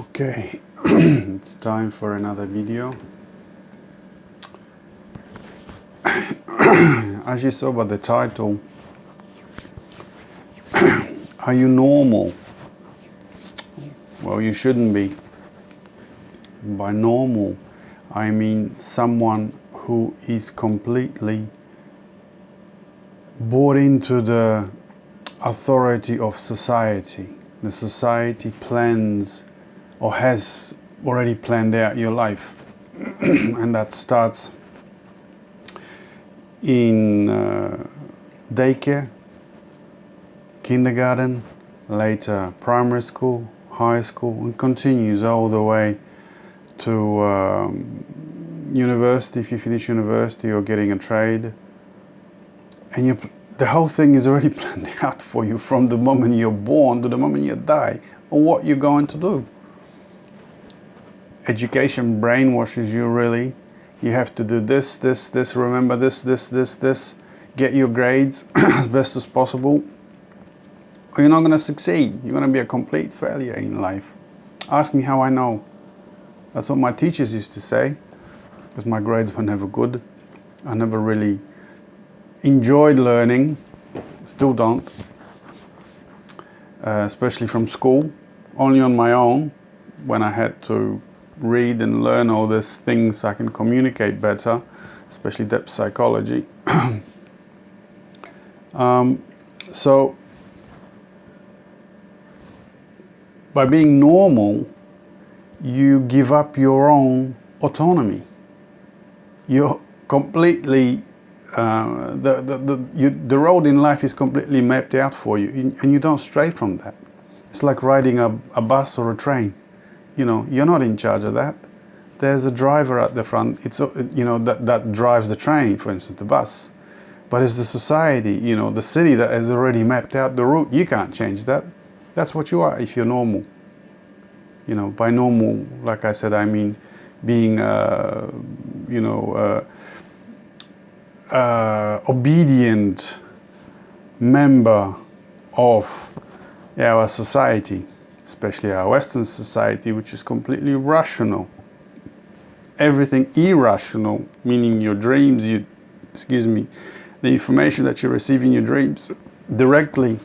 Okay, it's time for another video. As you saw by the title, are you normal? Well, you shouldn't be. By normal, I mean someone who is completely bought into the authority of society. The society plans or has already planned out your life. And that starts in daycare, kindergarten, later primary school, high school, and continues all the way to university, if you finish university or getting a trade. And the whole thing is already planned out for you from the moment you're born to the moment you die, on what you're going to do. Education brainwashes you, really. You have to do this, remember this, get your grades as best as possible, or you're not going to succeed. You're going to be a complete failure in life. Ask me how I know. That's what my teachers used to say, because my grades were never good. I never really enjoyed learning, still don't, especially from school, only on my own, when I had to read and learn all these things I can communicate better, especially depth psychology. So by being normal, you give up your own autonomy. You're completely the road in life is completely mapped out for you, and you don't stray from that. It's like riding a bus or a train. You know, you're not in charge of that. There's a driver at the front. It's, you know, that drives the train, for instance, the bus. But it's the society, you know, the city that has already mapped out the route. You can't change that. That's what you are if you're normal. You know, by normal, like I said, I mean being, you know, obedient member of our society, especially our Western society, which is completely rational. Everything irrational, meaning your dreams, the information that you receive in your dreams directly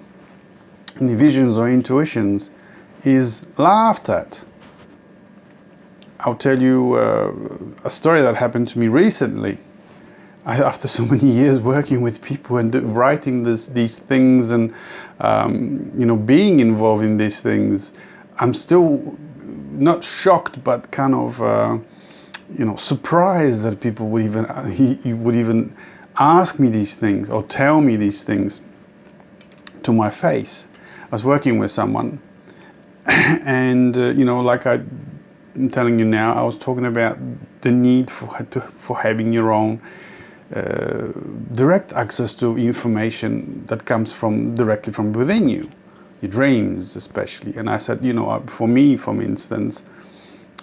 in the visions or intuitions is laughed at. I'll tell you a story that happened to me recently. After so many years working with people and writing these things and you know, being involved in these things, I'm still not shocked, but kind of you know, surprised that people would even ask me these things or tell me these things to my face. I was working with someone, and you know, like I'm telling you now, I was talking about the need for having your own direct access to information that comes directly from within you, your dreams especially. And I said, you know, for me, for instance,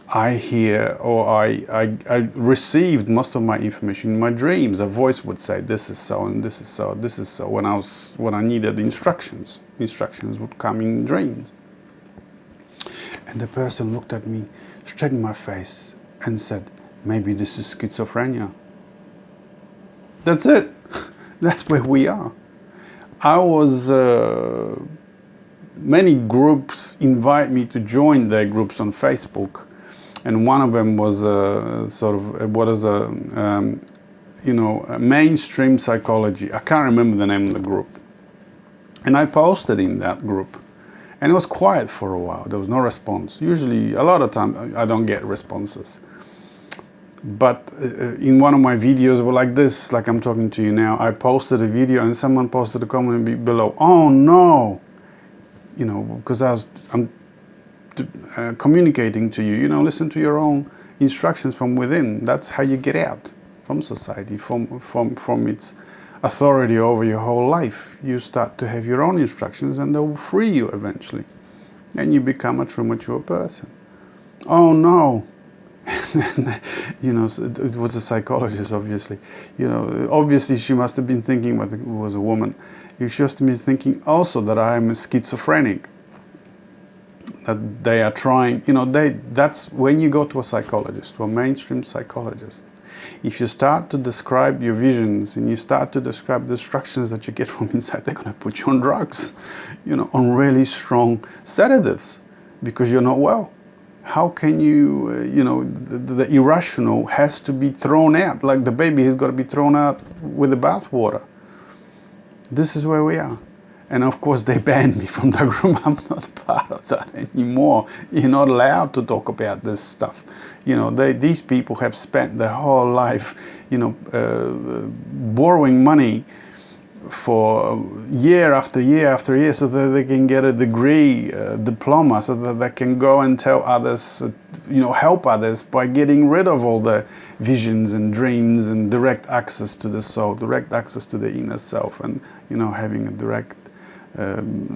I hear or I received most of my information in my dreams. A voice would say, this is so and this is so, this is so. When I needed instructions would come in dreams. And the person looked at me straight in my face and said, maybe this is schizophrenia. That's it. That's where we are. I was, many groups invite me to join their groups on Facebook. And one of them was you know, mainstream psychology. I can't remember the name of the group. And I posted in that group. And it was quiet for a while. There was no response. Usually, a lot of time, I don't get responses. But in one of my videos, like this, like I'm talking to you now, I posted a video and someone posted a comment below, oh no, you know, because I'm communicating to you, you know, listen to your own instructions from within. That's how you get out from society, from its authority over your whole life. You start to have your own instructions and they'll free you eventually. And you become a true mature person. Oh no. You know, it was a psychologist, obviously. You know, obviously she must have been thinking, but it was a woman. She must have been thinking also that I am schizophrenic. that they are trying, that's when you go to a psychologist, to a mainstream psychologist. If you start to describe your visions and you start to describe the instructions that you get from inside, they're going to put you on drugs, on really strong sedatives, because you're not well. How can you, the irrational has to be thrown out, like the baby has got to be thrown out with the bathwater. This is where we are. And of course they banned me from the group. I'm not part of that anymore. You're not allowed to talk about this stuff. These people have spent their whole life, borrowing money for year after year after year, so that they can get a degree, diploma, so that they can go and tell others, help others by getting rid of all the visions and dreams and direct access to the soul, direct access to the inner self, and having a direct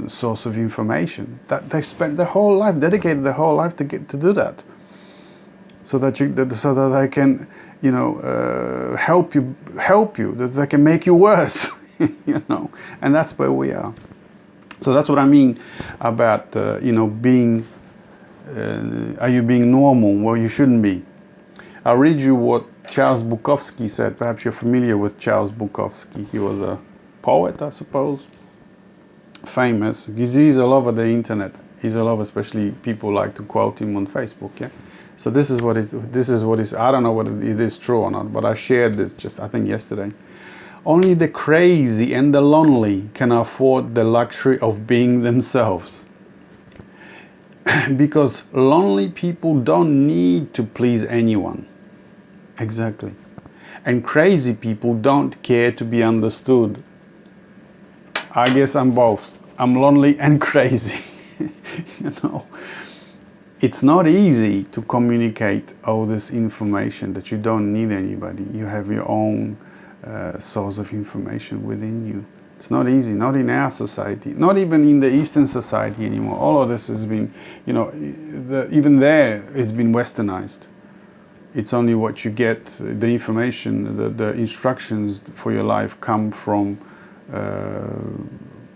source of information. That they spent their whole life, dedicated their whole life to do that, so that they can help you, that they can make you worse. And that's where we are. So that's what I mean about being are you being normal? Well, you shouldn't be. I'll read you what Charles Bukowski said. Perhaps you're familiar with Charles Bukowski. He was a poet, I suppose, famous. He's all over the internet. He's all over, especially people like to quote him on Facebook. Yeah. So this is what is. I don't know whether it is true or not, but I shared this just, I think, yesterday. Only the crazy and the lonely can afford the luxury of being themselves. Because lonely people don't need to please anyone. Exactly. And crazy people don't care to be understood. I guess I'm both. I'm lonely and crazy. It's not easy to communicate all this information that you don't need anybody. You have your own source of information within you. It's not easy, not in our society, not even in the Eastern society anymore. All of this has been, even there, it's been westernized. It's only what you get, the information, the instructions for your life come from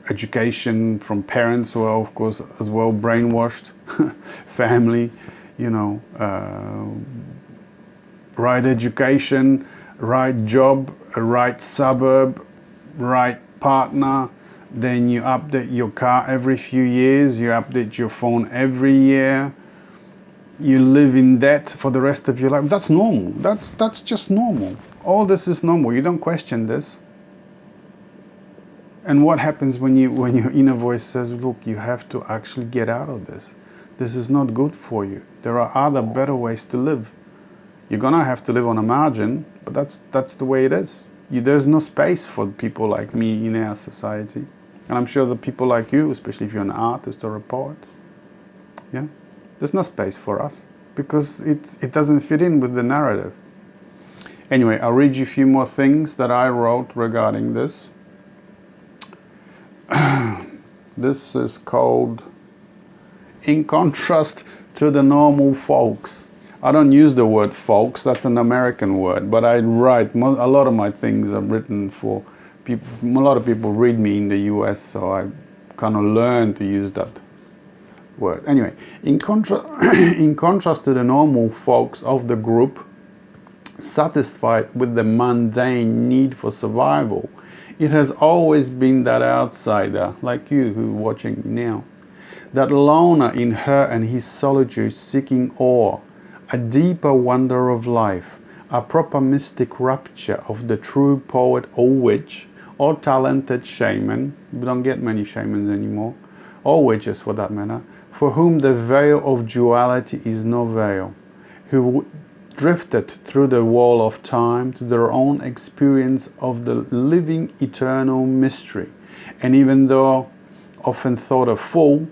education, from parents who are, of course, as well brainwashed, family, right education, right job, a right suburb, right partner. Then you update your car every few years, you update your phone every year, you live in debt for the rest of your life. That's normal. That's just normal. All this is normal. You don't question this. And what happens when your inner voice says, look, you have to actually get out of this. This is not good for you. There are other better ways to live. You're gonna have to live on a margin, but that's the way it is. There's no space for people like me in our society. And I'm sure the people like you, especially if you're an artist or a poet, yeah, there's no space for us because it doesn't fit in with the narrative. Anyway, I'll read you a few more things that I wrote regarding this. This is called In Contrast to the Normal Folks. I don't use the word folks, that's an American word, but I write, a lot of my things are written for people, a lot of people read me in the US, so I kind of learned to use that word. Anyway, in contrast to the normal folks of the group, satisfied with the mundane need for survival, it has always been that outsider, like you who are watching now, that loner in her and his solitude seeking awe, a deeper wonder of life, a proper mystic rapture of the true poet or witch or talented shaman, we don't get many shamans anymore, or witches for that matter, for whom the veil of duality is no veil, who drifted through the wall of time to their own experience of the living eternal mystery. And even though often thought a fool,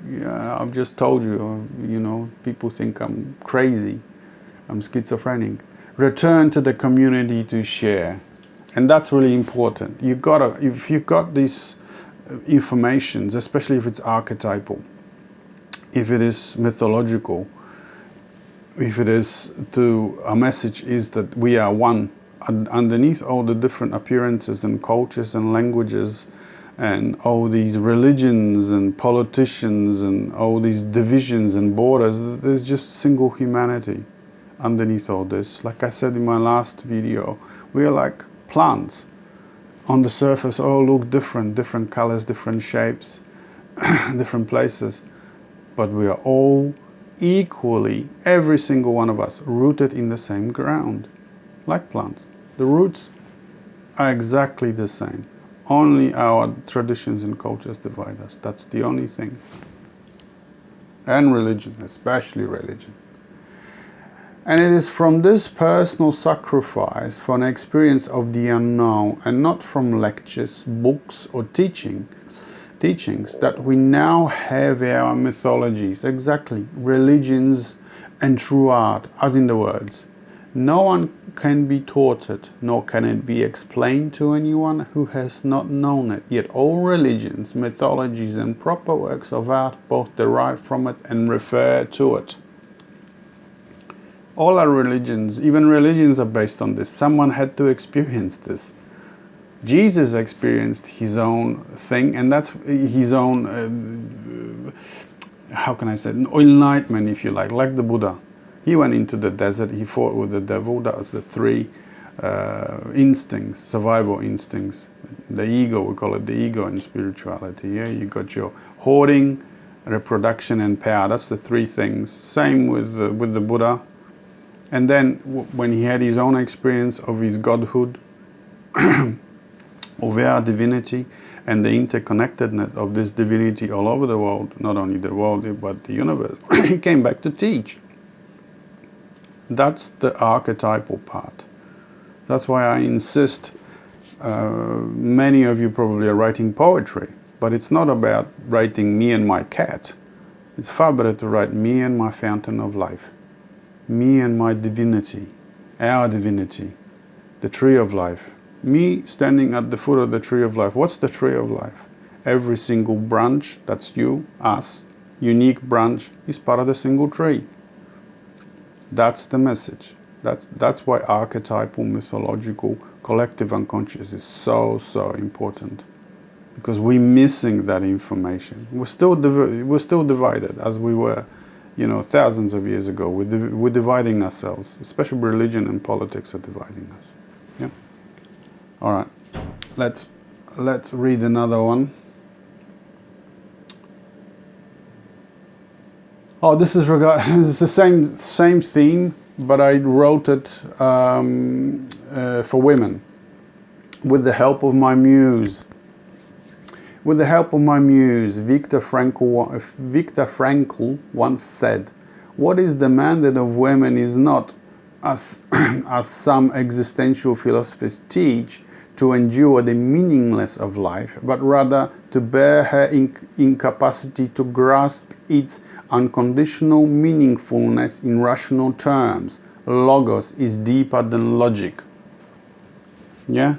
yeah, I've just told you, people think I'm crazy, I'm schizophrenic, return to the community to share. And that's really important. If you've got these informations, especially if it's archetypal, if it is mythological, if it is a message is that we are one, underneath all the different appearances and cultures and languages and all these religions and politicians and all these divisions and borders. There's just single humanity underneath all this. Like I said in my last video, we are like plants. On the surface, all look different colors, different shapes, different places. But we are all equally, every single one of us, rooted in the same ground, like plants. The roots are exactly the same. Only our traditions and cultures divide us. That's the only thing. And religion, especially religion. And it is from this personal sacrifice for an experience of the unknown, and not from lectures, books, or teachings, that we now have our mythologies, exactly, religions and true art, as in the words. No one can be taught it, nor can it be explained to anyone who has not known it. Yet all religions, mythologies, and proper works of art both derive from it and refer to it. All our religions, even religions, are based on this. Someone had to experience this. Jesus experienced his own thing, and that's his own, how can I say, enlightenment, if you like the Buddha. He went into the desert, he fought with the devil. That was the three instincts, survival instincts. The ego, we call it the ego in spirituality. Yeah, you got your hoarding, reproduction, and power. That's the three things. Same with the Buddha. And then when he had his own experience of his godhood, of our divinity, and the interconnectedness of this divinity all over the world, not only the world but the universe, he came back to teach. That's the archetypal part. That's why I insist, many of you probably are writing poetry, but it's not about writing me and my cat. It's far better to write me and my fountain of life, me and my divinity, our divinity, the tree of life. Me standing at the foot of the tree of life. What's the tree of life? Every single branch, that's you, us, unique branch, is part of the single tree. That's the message. That's why archetypal, mythological, collective unconscious is so important. Because we're missing that information. We're still divided as we were, thousands of years ago. We're dividing ourselves. Especially religion and politics are dividing us. Yeah. All right. Let's read another one. Oh, this is it's the same theme, but I wrote it for women, with the help of my muse. With the help of my muse, Viktor Frankl once said, "What is demanded of women is not, as some existential philosophers teach, to endure the meaningless of life, but rather to bear her incapacity to grasp its unconditional meaningfulness in rational terms. Logos is deeper than logic." Yeah?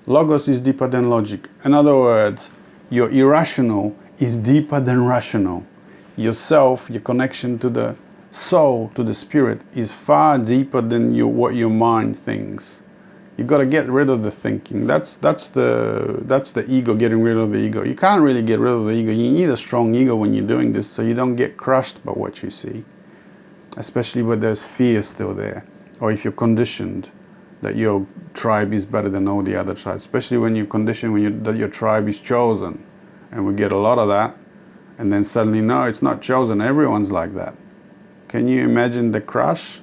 Logos is deeper than logic. In other words, your irrational is deeper than rational. Yourself, your connection to the soul, to the spirit, is far deeper than what your mind thinks. You've got to get rid of the thinking. That's the ego, getting rid of the ego. You can't really get rid of the ego. You need a strong ego when you're doing this, so you don't get crushed by what you see. Especially when there's fear still there, or if you're conditioned that your tribe is better than all the other tribes. Especially when you're conditioned that your tribe is chosen, and we get a lot of that. And then suddenly, no, it's not chosen. Everyone's like that. Can you imagine the crush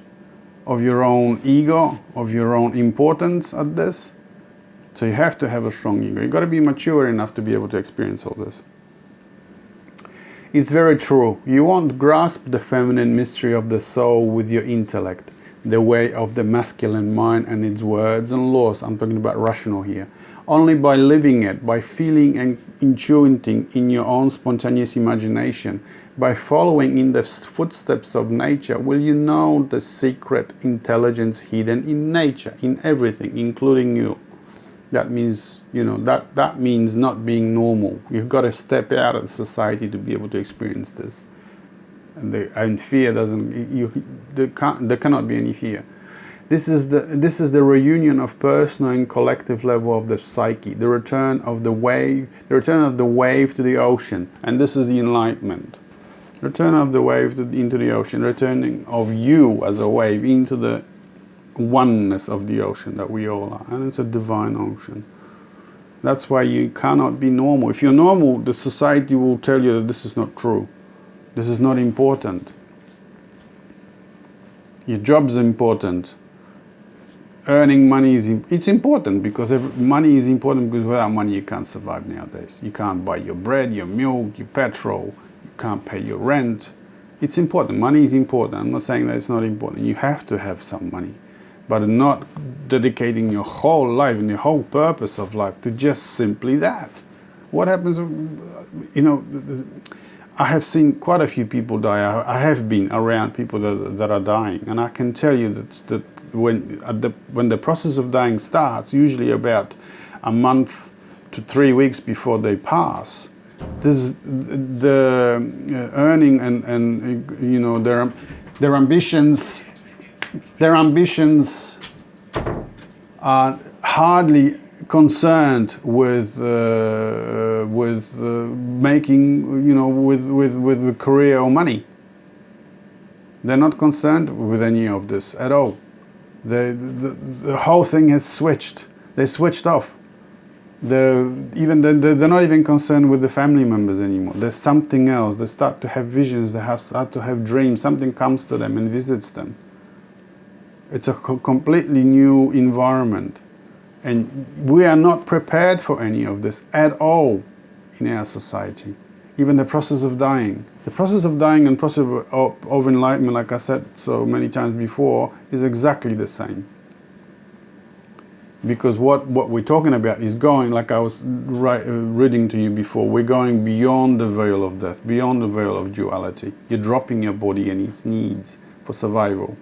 of your own ego, of your own importance at this? So you have to have a strong ego. You've got to be mature enough to be able to experience all this. It's very true. You won't grasp the feminine mystery of the soul with your intellect, the way of the masculine mind and its words and laws. I'm talking about rational here. Only by living it, by feeling and intuiting in your own spontaneous imagination, by following in the footsteps of nature, will you know the secret intelligence hidden in nature, in everything, including you. That means, that means not being normal. You've got to step out of society to be able to experience this. And fear doesn't, there cannot be any fear. This is the reunion of personal and collective level of the psyche, the return of the wave to the ocean, and this is the enlightenment. Return of the wave into the ocean, returning of you as a wave into the oneness of the ocean that we all are, and it's a divine ocean. That's why you cannot be normal. If you're normal, the society will tell you that this is not true. This is not important. Your job's important. Earning money it's important, because money is important, because without money you can't survive nowadays. You can't buy your bread, your milk, your petrol. You can't pay your rent. It's important. Money is important. I'm not saying that it's not important. You have to have some money. But not dedicating your whole life and your whole purpose of life to just simply that. What happens, I have seen quite a few people die. I have been around people that are dying, and I can tell you that when the process of dying starts, usually about a month to 3 weeks before they pass, the earning and their ambitions. Their ambitions are hardly concerned with making, with a career or money. They're not concerned with any of this at all. The whole thing has switched. They switched off. They're not even concerned with the family members anymore. There's something else. They start to have visions. They start to have dreams. Something comes to them and visits them. It's a completely new environment, and we are not prepared for any of this at all in our society. Even the process of dying. The process of dying and process of enlightenment, like I said so many times before, is exactly the same. Because what we're talking about is going, like I was reading to you before, we're going beyond the veil of death, beyond the veil of duality. You're dropping your body and its needs for survival.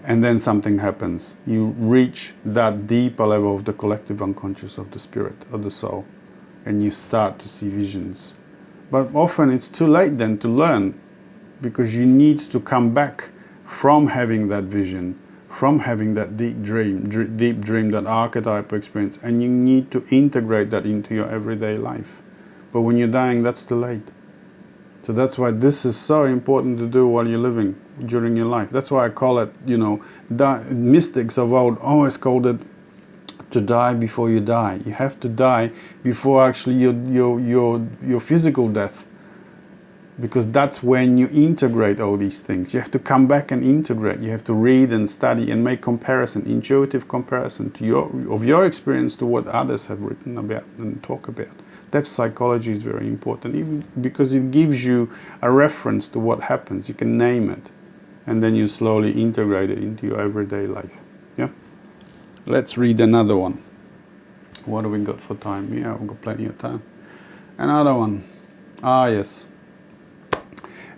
And then something happens. You reach that deeper level of the collective unconscious of the spirit, of the soul, and you start to see visions. But often it's too late then to learn, because you need to come back from having that vision, from having that deep dream, that archetypal experience, and you need to integrate that into your everyday life. But when you're dying, that's too late. So that's why this is so important to do while you're living, during your life. That's why I call it, mystics of old always called it to die before you die. You have to die before actually your physical death, because that's when you integrate all these things. You have to come back and integrate. You have to read and study and make comparison, intuitive comparison of your experience to what others have written about and talk about. Depth psychology is very important, even because it gives you a reference to what happens. You can name it, and then you slowly integrate it into your everyday life. Yeah. Let's read another one. What do we got for time? Yeah, we've got plenty of time. Another one. Yes.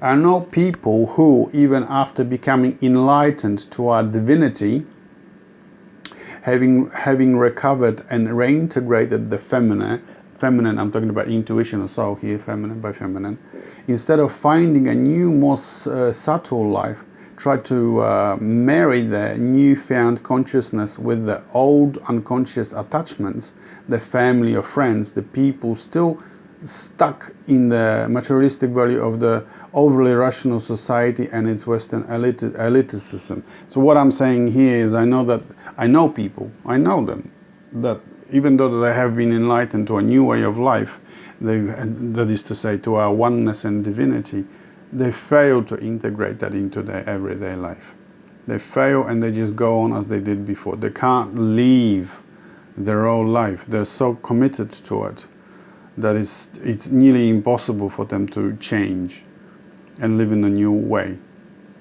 I know people who, even after becoming enlightened to our divinity, having recovered and reintegrated the feminine, I'm talking about intuition or soul here, feminine by feminine, instead of finding a new, more subtle life, try to marry their newfound consciousness with the old unconscious attachments, the family or friends, the people still stuck in the materialistic value of the overly rational society and its Western elitism. So what I'm saying here is I know people, I know them, that even though they have been enlightened to a new way of life, that is to say to our oneness and divinity, they fail to integrate that into their everyday life. They fail and they just go on as they did before. They can't leave their old life. They're so committed to it that it's nearly impossible for them to change and live in a new way.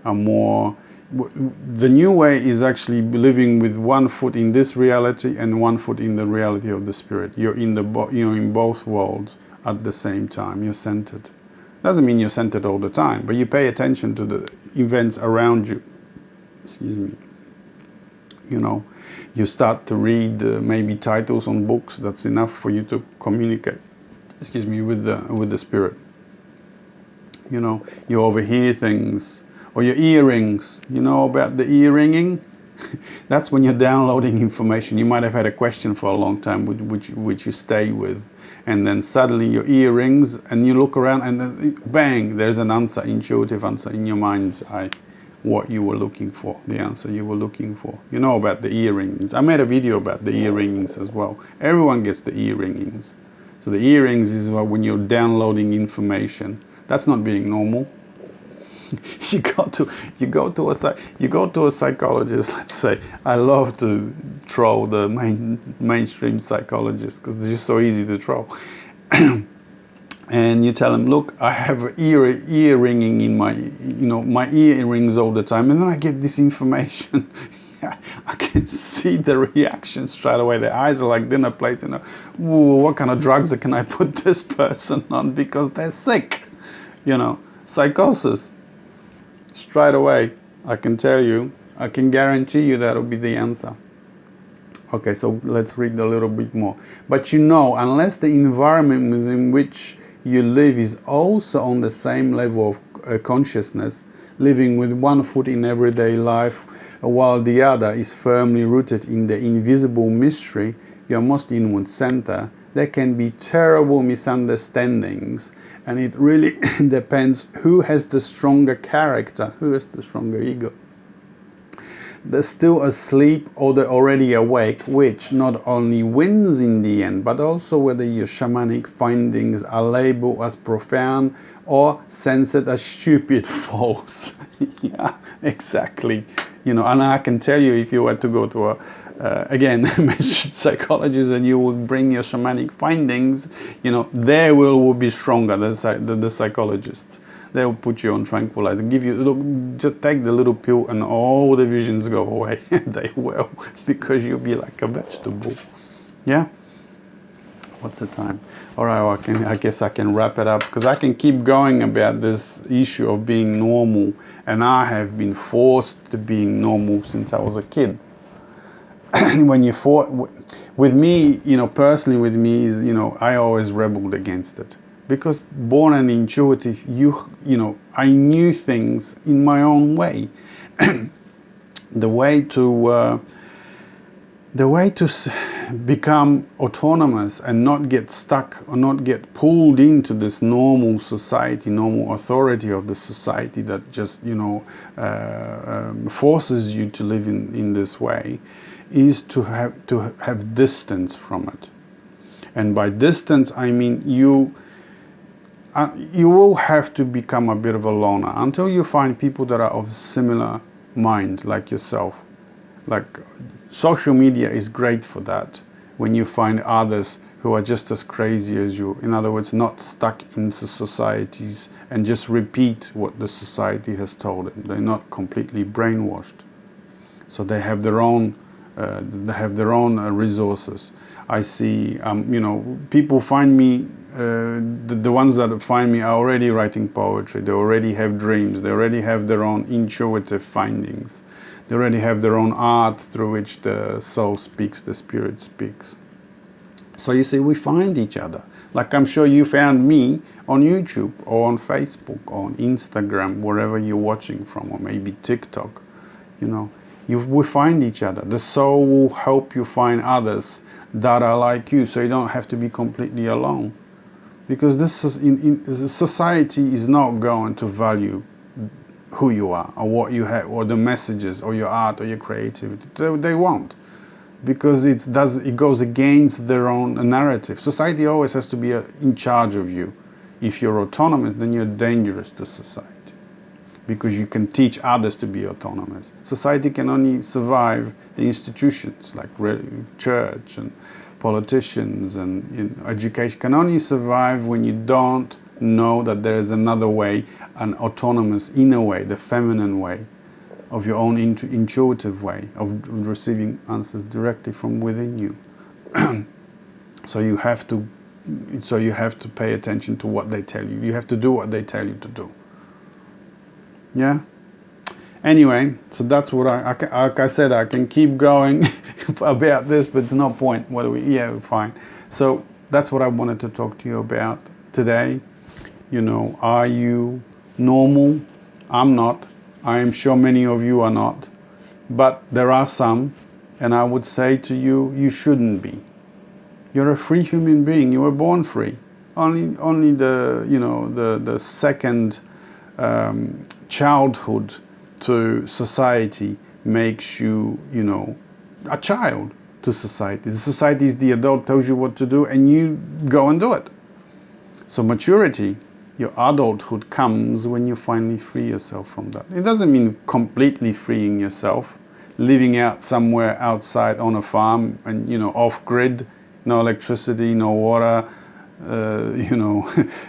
The new way is actually living with one foot in this reality and one foot in the reality of the spirit. You're in both worlds at the same time. You're centered. Doesn't mean you're centered all the time, but you pay attention to the events around you. Excuse me. You start to read maybe titles on books. That's enough for you to communicate. Excuse me, with the spirit. You overhear things, Or your earrings. You know about the earringing? That's when you're downloading information. You might have had a question for a long time which you stay with. And then suddenly your earrings, and you look around and then bang, there's an answer, intuitive answer in your mind's eye. What you were looking for, the answer you were looking for. You know about the earrings. I made a video about the earrings as well. Everyone gets the earrings. So the earrings is when you're downloading information. That's not being normal. you go to a psychologist. Let's say, I love to troll the mainstream psychologists because it's just so easy to troll. And you tell them, look, I have ear ringing in my earrings all the time, and then I get this information. I can see the reaction straight away. Their eyes are like dinner plates, and what kind of drugs can I put this person on because they're sick? Psychosis. Straight away, I can tell you, I can guarantee you that'll be the answer. Okay, so let's read a little bit more. But unless the environment within which you live is also on the same level of consciousness, living with one foot in everyday life while the other is firmly rooted in the invisible mystery, your most inward center, there can be terrible misunderstandings, and it really depends who has the stronger character, who has the stronger ego. The still asleep or the already awake, which not only wins in the end, but also whether your shamanic findings are labeled as profound or censored as stupid false. Yeah, exactly. And I can tell you, if you were to go to a psychologist and you would bring your shamanic findings, they will be stronger, the psychologists. They'll put you on tranquilizer, just take the little pill and all the visions go away. They will, because you'll be like a vegetable. Yeah? What's the time? All right, well, I guess I can wrap it up, because I can keep going about this issue of being normal, and I have been forced to being normal since I was a kid. When you fought with me, personally with me is, I always rebelled against it. Because born and intuitive, I knew things in my own way. The way to become autonomous and not get stuck or not get pulled into this normal society, normal authority of the society that just forces you to live in this way, is to have distance from it. And by distance, I mean you will have to become a bit of a loner until you find people that are of similar mind like yourself. Like, social media is great for that, when you find others who are just as crazy as you. In other words, not stuck into societies and just repeat what the society has told them. They're not completely brainwashed. So they have their own resources. I see, people find me, the ones that find me are already writing poetry. They already have dreams. They already have their own intuitive findings. They already have their own art through which the soul speaks, the spirit speaks. So you see, we find each other. Like, I'm sure you found me on YouTube or on Facebook or on Instagram, wherever you're watching from, or maybe TikTok. We find each other. The soul will help you find others that are like you, so you don't have to be completely alone. Because society is not going to value who you are, or what you have, or the messages, or your art, or your creativity. They won't, because it goes against their own narrative. Society always has to be in charge of you. If you're autonomous, then you're dangerous to society, because you can teach others to be autonomous. Society can only survive, the institutions like church and politicians and education can only survive when you don't know that there is another way, an autonomous inner way, the feminine way, of your own intuitive way of receiving answers directly from within you. So you have to pay attention to what they tell you. You have to do what they tell you to do. Yeah. Anyway, so that's what like I said, I can keep going about this, but it's no point. Fine. So that's what I wanted to talk to you about today. Are you normal? I'm not. I am sure many of you are not. But there are some, and I would say to you, you shouldn't be. You're a free human being. You were born free. Only the second childhood to society makes you, a child to society. The society is the adult, tells you what to do, and you go and do it. So maturity, your adulthood, comes when you finally free yourself from that. It doesn't mean completely freeing yourself, living out somewhere outside on a farm and, off grid, no electricity, no water,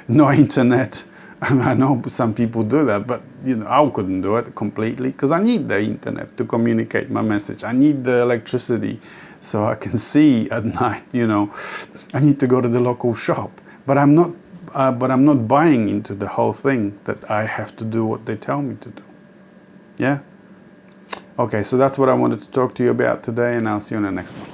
no internet. I know some people do that, but I couldn't do it completely because I need the internet to communicate my message. I need the electricity so I can see at night. I need to go to the local shop, but I'm not buying into the whole thing that I have to do what they tell me to do. Yeah. Okay, so that's what I wanted to talk to you about today, and I'll see you on the next one.